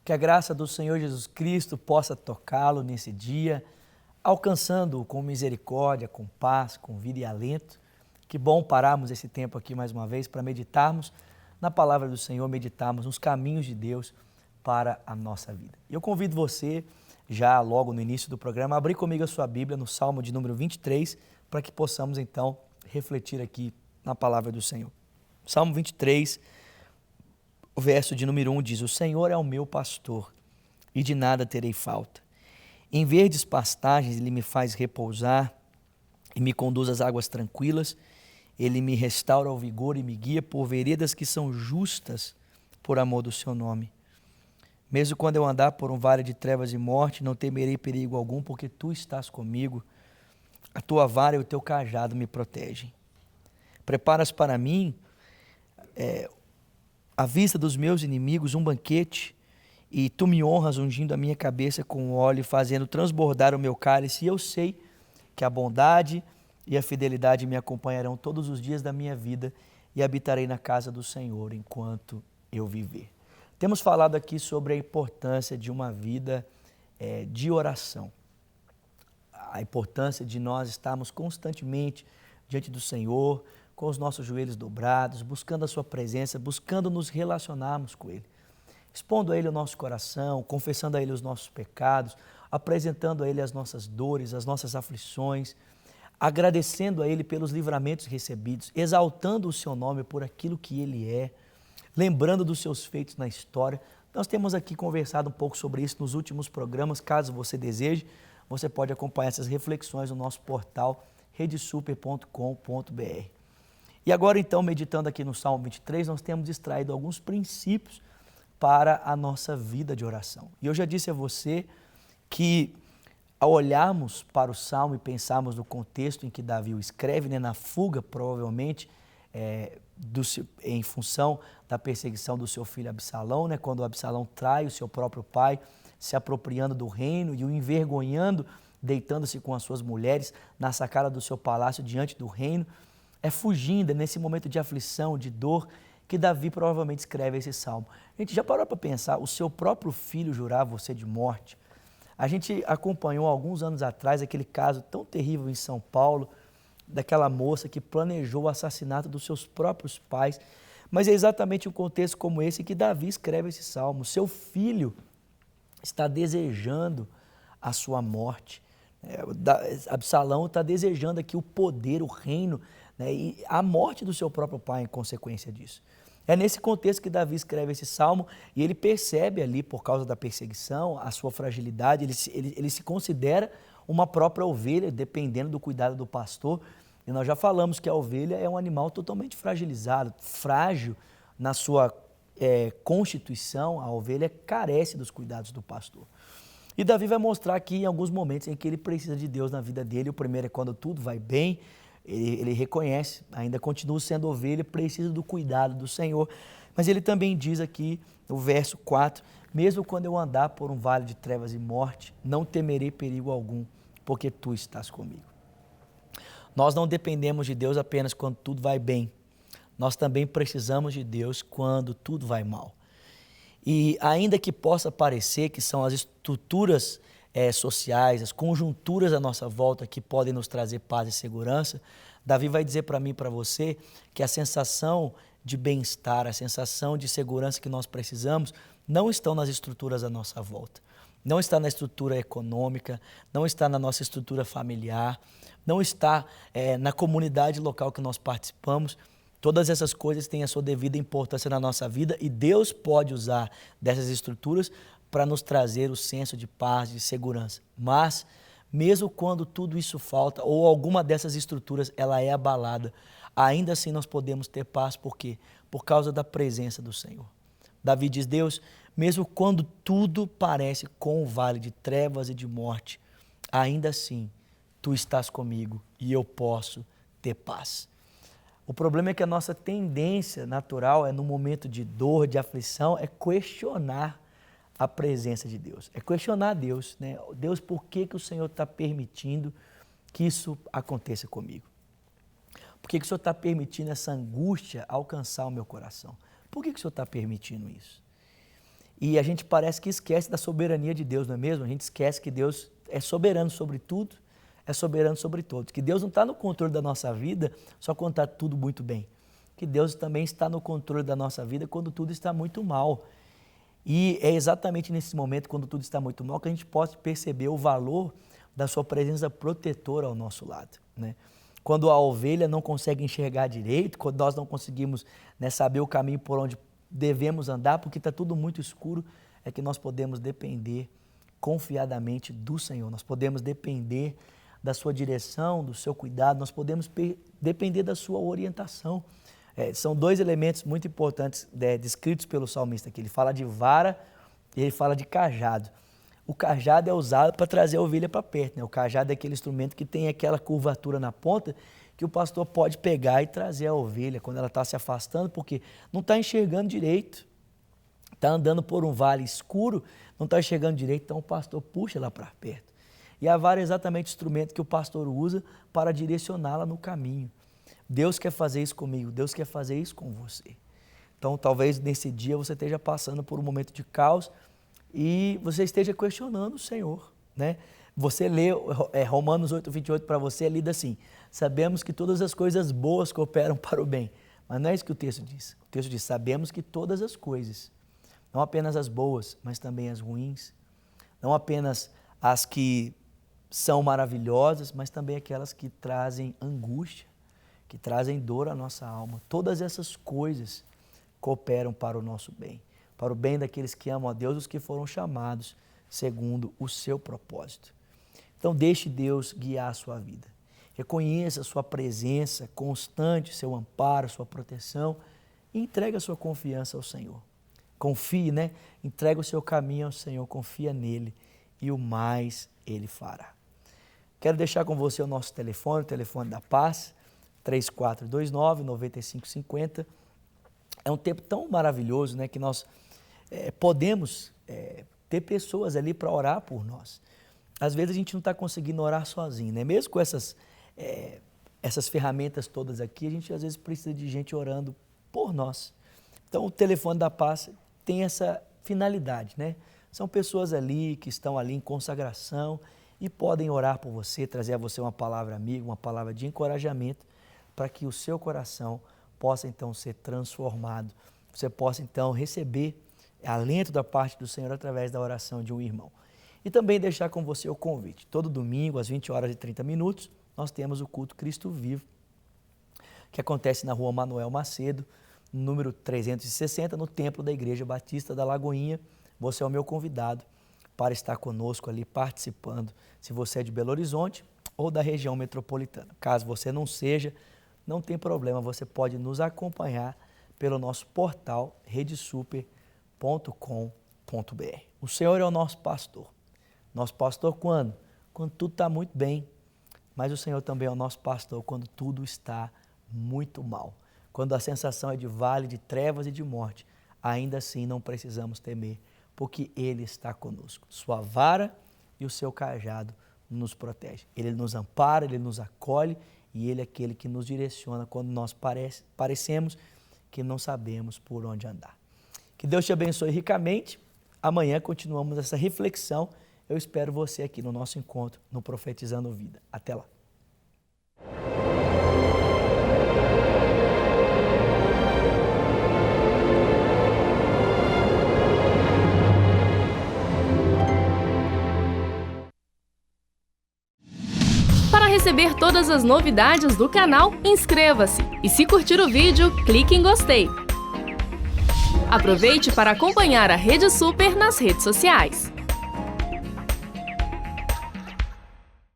Que a graça do Senhor Jesus Cristo possa tocá-lo nesse dia, alcançando-o com misericórdia, com paz, com vida e alento. Que bom pararmos esse tempo aqui mais uma vez para meditarmos na palavra do Senhor, meditarmos nos caminhos de Deus para a nossa vida. Eu convido você, já logo no início do programa, a abrir comigo a sua Bíblia no Salmo de número 23, para que possamos então refletir aqui na palavra do Senhor. Salmo 23, o verso de número 1 diz: O Senhor é o meu pastor, e de nada terei falta. Em verdes pastagens Ele me faz repousar e me conduz às águas tranquilas. Ele me restaura o vigor e me guia por veredas que são justas por amor do seu nome. Mesmo quando eu andar por um vale de trevas e morte, não temerei perigo algum, porque tu estás comigo. A tua vara e o teu cajado me protegem. Preparas para mim, à vista dos meus inimigos, um banquete, e tu me honras ungindo a minha cabeça com óleo, fazendo transbordar o meu cálice. E eu sei que a bondade e a fidelidade me acompanharão todos os dias da minha vida, e habitarei na casa do Senhor enquanto eu viver. Temos falado aqui sobre a importância de uma vida de oração. A importância de nós estarmos constantemente diante do Senhor, com os nossos joelhos dobrados, buscando a sua presença, buscando nos relacionarmos com Ele, expondo a Ele o nosso coração, confessando a Ele os nossos pecados, apresentando a Ele as nossas dores, as nossas aflições, agradecendo a Ele pelos livramentos recebidos, exaltando o seu nome por aquilo que Ele é, lembrando dos seus feitos na história. Nós temos aqui conversado um pouco sobre isso nos últimos programas. Caso você deseje, você pode acompanhar essas reflexões no nosso portal redesuper.com.br. E agora então, meditando aqui no Salmo 23, nós temos extraído alguns princípios para a nossa vida de oração. E eu já disse a você que, ao olharmos para o Salmo e pensarmos no contexto em que Davi o escreve, na fuga, provavelmente, em função da perseguição do seu filho Absalão, quando Absalão trai o seu próprio pai, se apropriando do reino e o envergonhando, deitando-se com as suas mulheres na sacada do seu palácio diante do reino. É fugindo, nesse momento de aflição, de dor, que Davi provavelmente escreve esse salmo. A gente já parou para pensar, o seu próprio filho jurava você de morte. A gente acompanhou alguns anos atrás aquele caso tão terrível em São Paulo, daquela moça que planejou o assassinato dos seus próprios pais. Mas é exatamente um contexto como esse que Davi escreve esse salmo. Seu filho está desejando a sua morte. Absalão está desejando aqui o poder, o reino, e a morte do seu próprio pai em consequência disso. É nesse contexto que Davi escreve esse salmo, e ele percebe ali, por causa da perseguição, a sua fragilidade. Ele se considera uma própria ovelha, dependendo do cuidado do pastor. E nós já falamos que a ovelha é um animal totalmente fragilizado, frágil na sua constituição. A ovelha carece dos cuidados do pastor. E Davi vai mostrar aqui em alguns momentos em que ele precisa de Deus na vida dele. O primeiro é quando tudo vai bem, ele reconhece, ainda continua sendo ovelha, precisa do cuidado do Senhor. Mas ele também diz aqui no verso 4, mesmo quando eu andar por um vale de trevas e morte, não temerei perigo algum, porque tu estás comigo. Nós não dependemos de Deus apenas quando tudo vai bem. Nós também precisamos de Deus quando tudo vai mal. E ainda que possa parecer que são as estruturas sociais, as conjunturas à nossa volta que podem nos trazer paz e segurança, Davi vai dizer para mim e para você que a sensação de bem-estar, a sensação de segurança que nós precisamos não estão nas estruturas à nossa volta. Não está na estrutura econômica, não está na nossa estrutura familiar, não está na comunidade local que nós participamos. Todas essas coisas têm a sua devida importância na nossa vida, e Deus pode usar dessas estruturas para nos trazer o senso de paz, de segurança. Mas, mesmo quando tudo isso falta, ou alguma dessas estruturas ela é abalada, ainda assim nós podemos ter paz. Por quê? Por causa da presença do Senhor. Davi diz: Deus, mesmo quando tudo parece com o vale de trevas e de morte, ainda assim tu estás comigo e eu posso ter paz. O problema é que a nossa tendência natural no momento de dor, de aflição, é questionar a presença de Deus. É questionar Deus, Deus, por que o Senhor está permitindo que isso aconteça comigo? Por que o Senhor está permitindo essa angústia alcançar o meu coração? Por que o Senhor está permitindo isso? E a gente parece que esquece da soberania de Deus, não é mesmo? A gente esquece que Deus é soberano sobre tudo, é soberano sobre todos. Que Deus não está no controle da nossa vida só quando está tudo muito bem. Que Deus também está no controle da nossa vida quando tudo está muito mal. E é exatamente nesse momento, quando tudo está muito mal, que a gente pode perceber o valor da sua presença protetora ao nosso lado, né? Quando a ovelha não consegue enxergar direito, quando nós não conseguimos, né, saber o caminho por onde devemos andar, porque está tudo muito escuro, é que nós podemos depender confiadamente do Senhor. Nós podemos depender da sua direção, do seu cuidado, nós podemos depender da sua orientação. São dois elementos muito importantes descritos pelo salmista aqui. Ele fala de vara e ele fala de cajado. O cajado é usado para trazer a ovelha para perto, né? O cajado é aquele instrumento que tem aquela curvatura na ponta que o pastor pode pegar e trazer a ovelha quando ela está se afastando, porque não está enxergando direito, está andando por um vale escuro, não está enxergando direito, então o pastor puxa ela para perto. E a vara é exatamente o instrumento que o pastor usa para direcioná-la no caminho. Deus quer fazer isso comigo, Deus quer fazer isso com você. Então, talvez nesse dia você esteja passando por um momento de caos e você esteja questionando o Senhor, né? Você lê Romanos 8:28 para você, é lido assim: sabemos que todas as coisas boas cooperam para o bem. Mas não é isso que o texto diz. O texto diz: sabemos que todas as coisas, não apenas as boas, mas também as ruins, não apenas as que são maravilhosas, mas também aquelas que trazem angústia, que trazem dor à nossa alma. Todas essas coisas cooperam para o nosso bem, para o bem daqueles que amam a Deus, os que foram chamados segundo o seu propósito. Então deixe Deus guiar a sua vida. Reconheça a sua presença constante, seu amparo, sua proteção e entregue a sua confiança ao Senhor. Confie, né? Entregue o seu caminho ao Senhor, confia nele e o mais Ele fará. Quero deixar com você o nosso telefone, o telefone da paz, 3429-9550. É um tempo tão maravilhoso, né, que nós podemos ter pessoas ali para orar por nós. Às vezes a gente não está conseguindo orar sozinho, né? Mesmo com essas ferramentas todas aqui, a gente às vezes precisa de gente orando por nós. Então o telefone da paz tem essa finalidade, né? São pessoas ali que estão ali em consagração e podem orar por você, trazer a você uma palavra amiga, uma palavra de encorajamento, para que o seu coração possa então ser transformado, você possa então receber alento da parte do Senhor através da oração de um irmão. E também deixar com você o convite. Todo domingo, às 20h30, nós temos o culto Cristo Vivo, que acontece na rua Manuel Macedo, número 360, no templo da Igreja Batista da Lagoinha. Você é o meu convidado para estar conosco ali participando, se você é de Belo Horizonte ou da região metropolitana. Caso você não seja, não tem problema, você pode nos acompanhar pelo nosso portal redesuper.com.br. O Senhor é o nosso pastor. Nosso pastor quando? Quando tudo está muito bem, mas o Senhor também é o nosso pastor quando tudo está muito mal. Quando a sensação é de vale de trevas e de morte, ainda assim não precisamos temer, porque Ele está conosco. Sua vara e o seu cajado nos protege. Ele nos ampara, Ele nos acolhe e Ele é aquele que nos direciona quando nós parecemos que não sabemos por onde andar. Que Deus te abençoe ricamente. Amanhã continuamos essa reflexão. Eu espero você aqui no nosso encontro no Profetizando Vida. Até lá. Para receber todas as novidades do canal, inscreva-se e se curtir o vídeo, clique em gostei. Aproveite para acompanhar a Rede Super nas redes sociais.